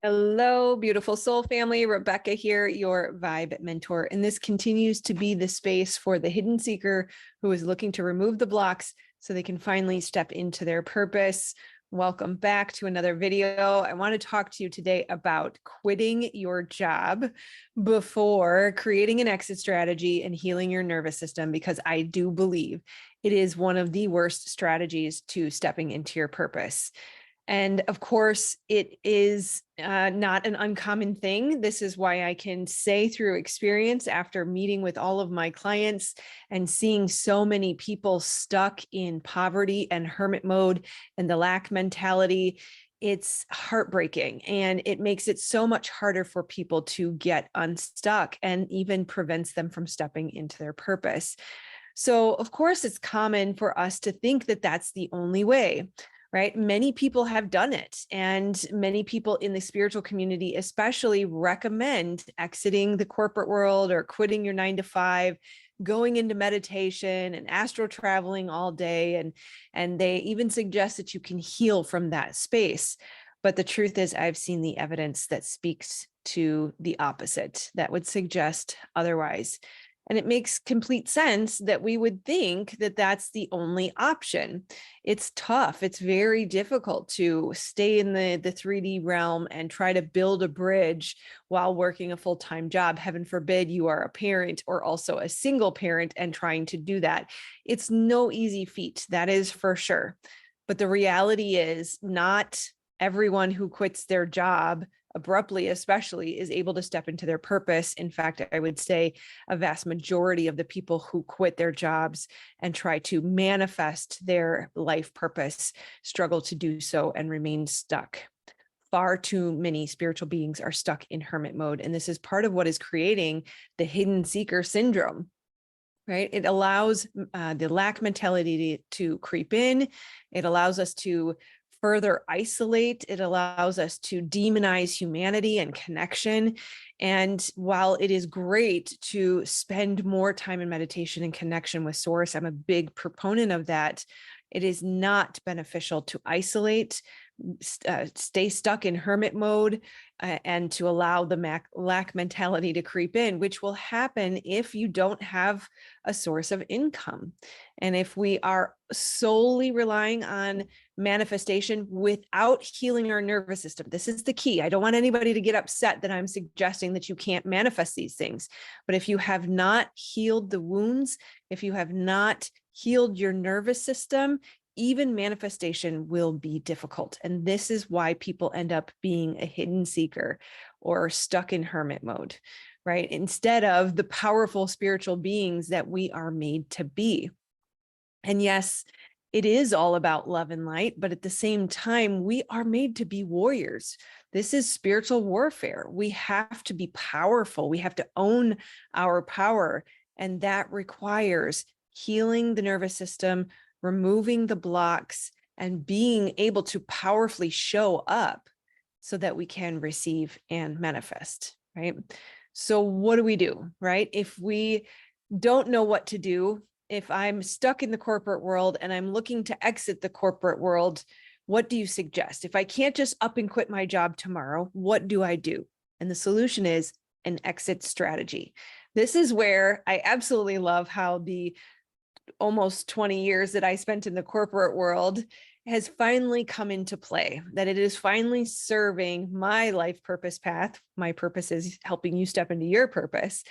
Hello, beautiful soul family. Rebecca here, your vibe mentor. And this continues to be the space for the hidden seeker who is looking to remove the blocks so they can finally step into their purpose. Welcome back to another video. I want to talk to you today about quitting your job before creating an exit strategy and healing your nervous system, because I do believe it is one of the worst strategies to stepping into your purpose. And of course, it is not an uncommon thing. This is why I can say through experience, after meeting with all of my clients and seeing so many people stuck in poverty and hermit mode and the lack mentality, it's heartbreaking. And it makes it so much harder for people to get unstuck and even prevents them from stepping into their purpose. So, of course, it's common for us to think that that's the only way. Right? Many people have done it, and many people in the spiritual community especially recommend exiting the corporate world or quitting your 9 to 5, going into meditation and astral traveling all day. And they even suggest that you can heal from that space. But the truth is, I've seen the evidence that speaks to the opposite, that would suggest otherwise. And it makes complete sense that we would think that that's the only option. It's tough. It's very difficult to stay in the 3D realm and try to build a bridge while working a full-time job. Heaven forbid you are a parent or also a single parent and trying to do that. It's no easy feat, that is for sure. But the reality is, not everyone who quits their job abruptly, especially, is able to step into their purpose. In fact, I would say a vast majority of the people who quit their jobs and try to manifest their life purpose struggle to do so and remain stuck. Far too many spiritual beings are stuck in hermit mode. And this is part of what is creating the hidden seeker syndrome. Right? It allows the lack mentality to creep in. It allows us to further isolate. It allows us to demonize humanity and connection. And while it is great to spend more time in meditation and connection with Source, I'm a big proponent of that. It is not beneficial to isolate, stay stuck in hermit mode, and to allow the lack mentality to creep in, which will happen if you don't have a source of income. And if we are solely relying on manifestation without healing our nervous system, this is the key. I don't want anybody to get upset that I'm suggesting that you can't manifest these things. But if you have not healed the wounds, if you have not healed your nervous system, even manifestation will be difficult. And this is why people end up being a hidden seeker or stuck in hermit mode, right? Instead of the powerful spiritual beings that we are made to be. And yes, it is all about love and light, but at the same time, we are made to be warriors. This is spiritual warfare. We have to be powerful. We have to own our power. And that requires healing the nervous system, removing the blocks, and being able to powerfully show up so that we can receive and manifest, right? So what do, right? If we don't know what to do, if I'm stuck in the corporate world and I'm looking to exit the corporate world, what do you suggest? If I can't just up and quit my job tomorrow, what do I do? And the solution is an exit strategy. This is where I absolutely love how the almost 20 years that I spent in the corporate world has finally come into play, that it is finally serving my life purpose path. My purpose is helping you step into your purpose,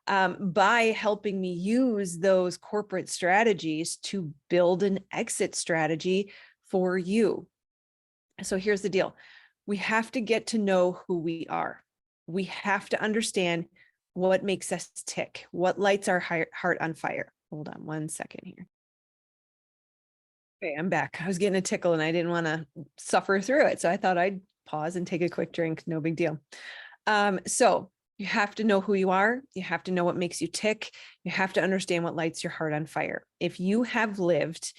by helping me use those corporate strategies to build an exit strategy for you. So here's the deal. We have to get to know who we are. We have to understand what makes us tick, what lights our heart on fire. Hold on 1 second here. Okay, I'm back. I was getting a tickle and I didn't want to suffer through it. So I thought I'd pause and take a quick drink. No big deal. So you have to know who you are. You have to know what makes you tick. You have to understand what lights your heart on fire. If you have lived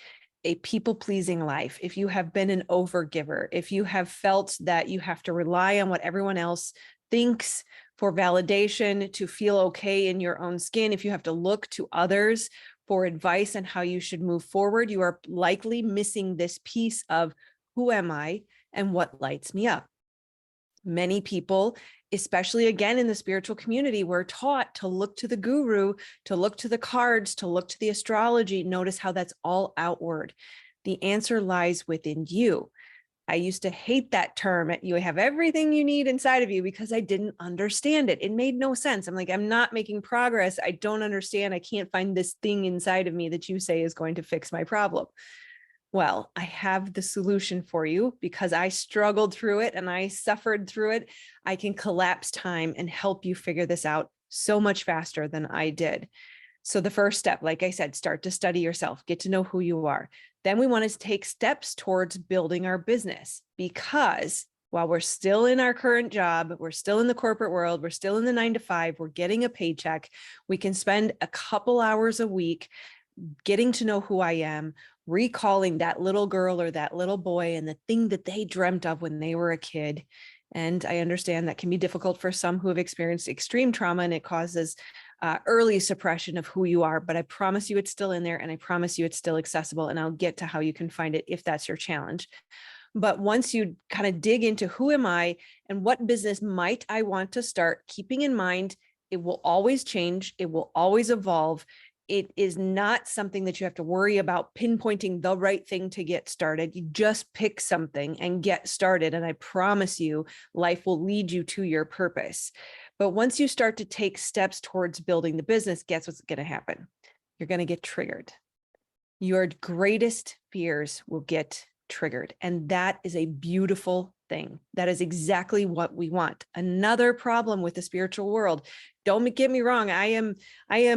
a people-pleasing life, if you have been an overgiver, if you have felt that you have to rely on what everyone else thinks for validation to feel okay in your own skin, if you have to look to others for advice on how you should move forward, you are likely missing this piece of who am I and what lights me up. Many people, especially again in the spiritual community, were taught to look to the guru, to look to the cards, to look to the astrology. Notice how that's all outward. The answer lies within you. I used to hate that term. You have everything you need inside of you, because I didn't understand it. It made no sense. I'm like, I'm not making progress. I don't understand. I can't find this thing inside of me that you say is going to fix my problem. Well, I have the solution for you, because I struggled through it and I suffered through it. I can collapse time and help you figure this out so much faster than I did. So the first step, like I said, start to study yourself, get to know who you are. Then we want to take steps towards building our business, because while we're still in our current job, we're still in the corporate world, we're still in the 9 to 5, we're getting a paycheck, we can spend a couple hours a week getting to know who I am, recalling that little girl or that little boy and the thing that they dreamt of when they were a kid. And I understand that can be difficult for some who have experienced extreme trauma, and it causes early suppression of who you are. But I promise you it's still in there, and I promise you it's still accessible. And I'll get to how you can find it if that's your challenge. But once you kind of dig into who am I and what business might I want to start, keeping in mind it will always change, it will always evolve. It is not something that you have to worry about pinpointing the right thing to get started. You just pick something and get started. And I promise you, life will lead you to your purpose. But once you start to take steps towards building the business, guess what's going to happen? You're going to get triggered. Your greatest fears will get triggered. And that is a beautiful thing. That is exactly what we want. Another problem with the spiritual world. Don't get me wrong. I am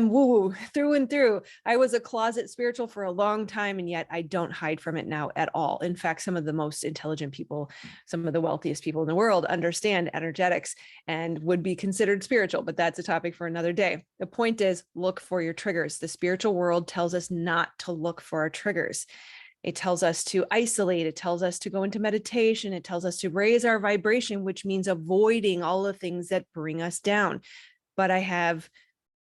woo-woo through and through. I was a closet spiritual for a long time, and yet I don't hide from it now at all. In fact, some of the most intelligent people, some of the wealthiest people in the world understand energetics and would be considered spiritual, but that's a topic for another day. The point is, look for your triggers. The spiritual world tells us not to look for our triggers. It tells us to isolate. It tells us to go into meditation. It tells us to raise our vibration, which means avoiding all the things that bring us down. But I have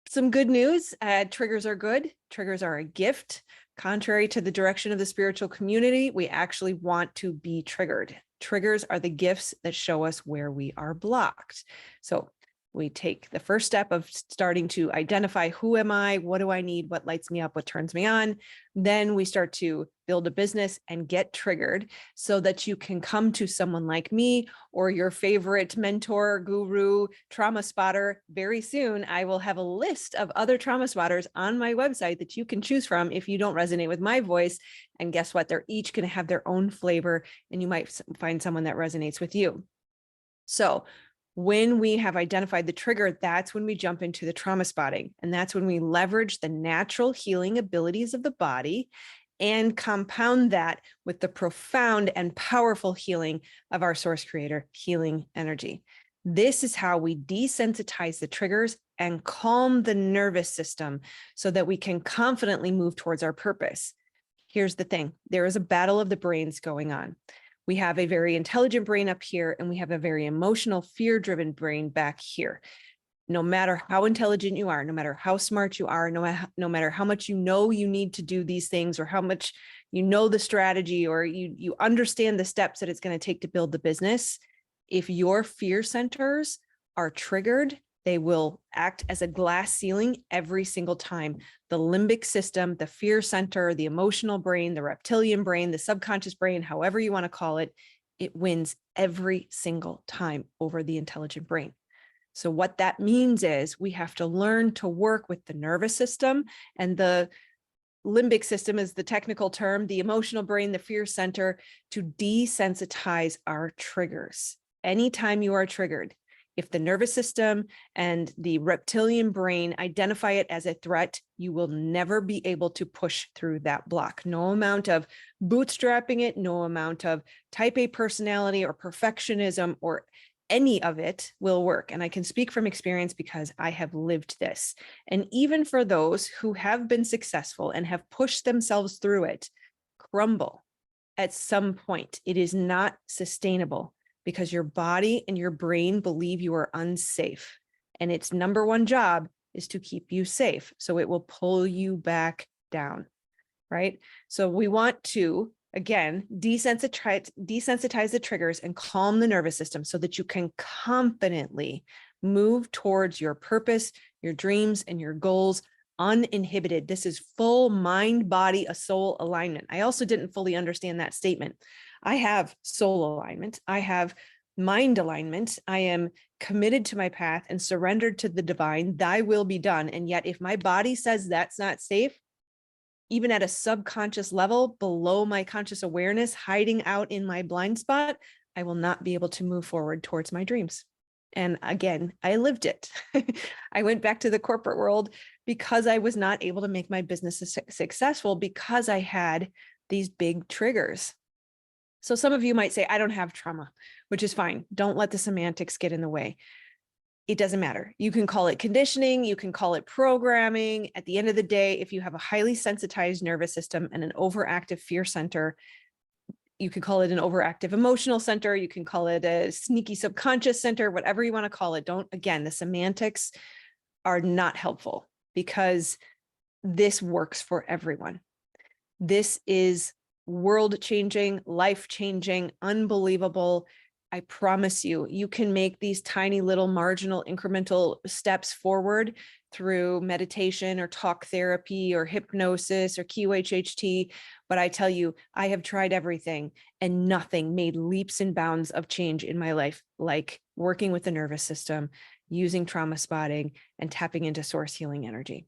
some good news. Triggers are good. Triggers are a gift. Contrary to the direction of the spiritual community, we actually want to be triggered. Triggers are the gifts that show us where we are blocked. So we take the first step of starting to identify, who am I? What do I need? What lights me up? What turns me on? Then we start to build a business and get triggered, so that you can come to someone like me or your favorite mentor, guru, trauma spotter. Very soon, I will have a list of other trauma spotters on my website that you can choose from if you don't resonate with my voice. And guess what? They're each going to have their own flavor, and you might find someone that resonates with you. So when we have identified the trigger, that's when we jump into the trauma spotting. And that's when we leverage the natural healing abilities of the body and compound that with the profound and powerful healing of our source creator, healing energy. This is how we desensitize the triggers and calm the nervous system so that we can confidently move towards our purpose. Here's the thing. There is a battle of the brains going on. We have a very intelligent brain up here, and we have a very emotional, fear-driven brain back here. No matter how intelligent you are, no matter how smart you are, no matter how much you know you need to do these things, or how much you know the strategy, or you understand the steps that it's going to take to build the business, if your fear centers are triggered, they will act as a glass ceiling every single time. The limbic system, the fear center, the emotional brain, the reptilian brain, the subconscious brain, however you want to call it, it wins every single time over the intelligent brain. So what that means is we have to learn to work with the nervous system, and the limbic system is the technical term, the emotional brain, the fear center, to desensitize our triggers. Anytime you are triggered, if the nervous system and the reptilian brain identify it as a threat, you will never be able to push through that block. No amount of bootstrapping it, no amount of type A personality or perfectionism or any of it will work. And I can speak from experience because I have lived this. And even for those who have been successful and have pushed themselves through it, crumble at some point. It is not sustainable, because your body and your brain believe you are unsafe. And its number one job is to keep you safe. So it will pull you back down, right? So we want to Again, desensitize the triggers and calm the nervous system so that you can confidently move towards your purpose, your dreams, and your goals uninhibited. This is full mind, body, a soul alignment. I also didn't fully understand that statement. I have soul alignment. I have mind alignment. I am committed to my path and surrendered to the divine. Thy will be done. And yet, if my body says that's not safe, even at a subconscious level below my conscious awareness, hiding out in my blind spot, I will not be able to move forward towards my dreams. And again, I lived it. I went back to the corporate world because I was not able to make my business successful because I had these big triggers. So some of you might say, I don't have trauma, which is fine. Don't let the semantics get in the way. It doesn't matter. You can call it conditioning. You can call it programming. At the end of the day, if you have a highly sensitized nervous system and an overactive fear center, you could call it an overactive emotional center. You can call it a sneaky subconscious center, whatever you want to call it. Again, the semantics are not helpful because this works for everyone. This is world-changing, life-changing, unbelievable. I promise you, you can make these tiny little marginal incremental steps forward through meditation or talk therapy or hypnosis or QHHT. But I tell you, I have tried everything and nothing made leaps and bounds of change in my life, like working with the nervous system, using trauma spotting, and tapping into source healing energy.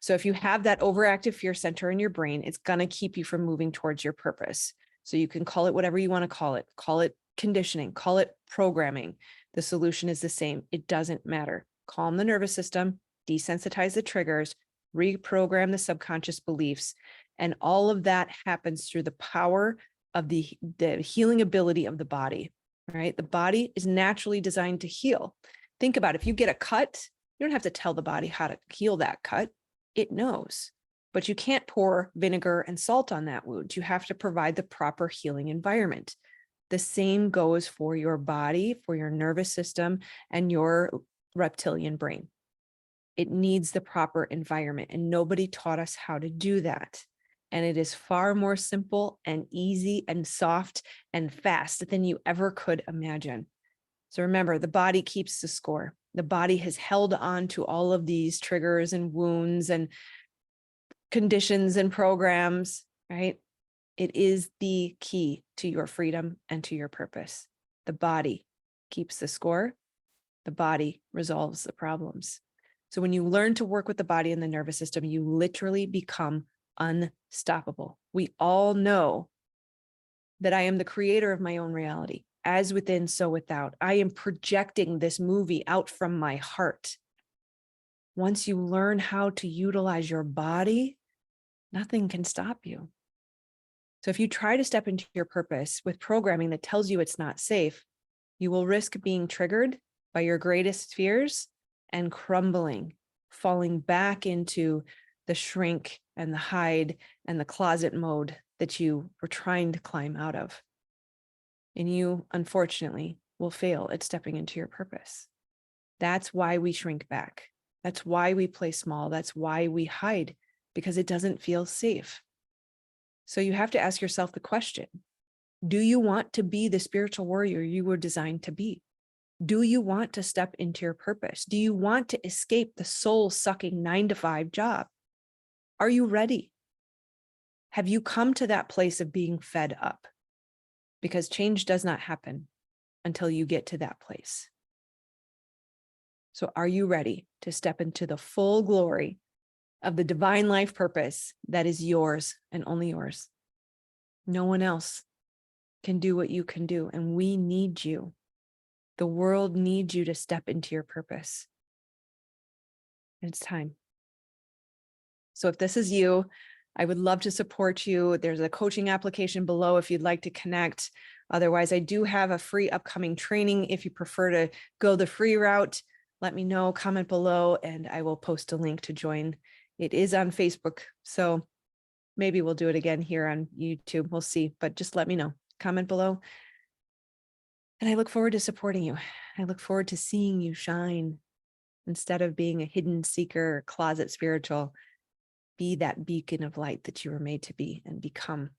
So if you have that overactive fear center in your brain, it's going to keep you from moving towards your purpose. So you can call it whatever you want to call it conditioning, call it programming. The solution is the same. It doesn't matter. Calm the nervous system, desensitize the triggers, reprogram the subconscious beliefs. And all of that happens through the power of the healing ability of the body, right? The body is naturally designed to heal. Think about it. If you get a cut, you don't have to tell the body how to heal that cut. It knows, but you can't pour vinegar and salt on that wound. You have to provide the proper healing environment. The same goes for your body, for your nervous system, and your reptilian brain. It needs the proper environment, and nobody taught us how to do that. And it is far more simple and easy and soft and fast than you ever could imagine. So remember, the body keeps the score. The body has held on to all of these triggers and wounds and conditions and programs, right? It is the key to your freedom and to your purpose. The body keeps the score. The body resolves the problems. So when you learn to work with the body and the nervous system, you literally become unstoppable. We all know that I am the creator of my own reality. As within, so without. I am projecting this movie out from my heart. Once you learn how to utilize your body, nothing can stop you. So if you try to step into your purpose with programming that tells you it's not safe, you will risk being triggered by your greatest fears and crumbling, falling back into the shrink and the hide and the closet mode that you were trying to climb out of. And you, unfortunately, will fail at stepping into your purpose. That's why we shrink back. That's why we play small. That's why we hide, because it doesn't feel safe. So you have to ask yourself the question, do you want to be the spiritual warrior you were designed to be? Do you want to step into your purpose? Do you want to escape the soul-sucking 9-to-5 job? Are you ready? Have you come to that place of being fed up? Because change does not happen until you get to that place. So are you ready to step into the full glory of the divine life purpose that is yours and only yours? No one else can do what you can do, and we need you. The world needs you to step into your purpose. It's time. So if this is you, I would love to support you. There's a coaching application below if you'd like to connect. Otherwise, I do have a free upcoming training. If you prefer to go the free route, let me know, comment below, and I will post a link to join. It is on Facebook, so maybe we'll do it again here on YouTube. We'll see, but just let me know. Comment below. And I look forward to supporting you. I look forward to seeing you shine instead of being a hidden seeker, or closet spiritual. Be that beacon of light that you were made to be and become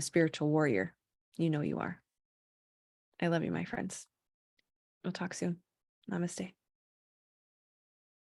the spiritual warrior you know you are. I love you, my friends. We'll talk soon. Namaste.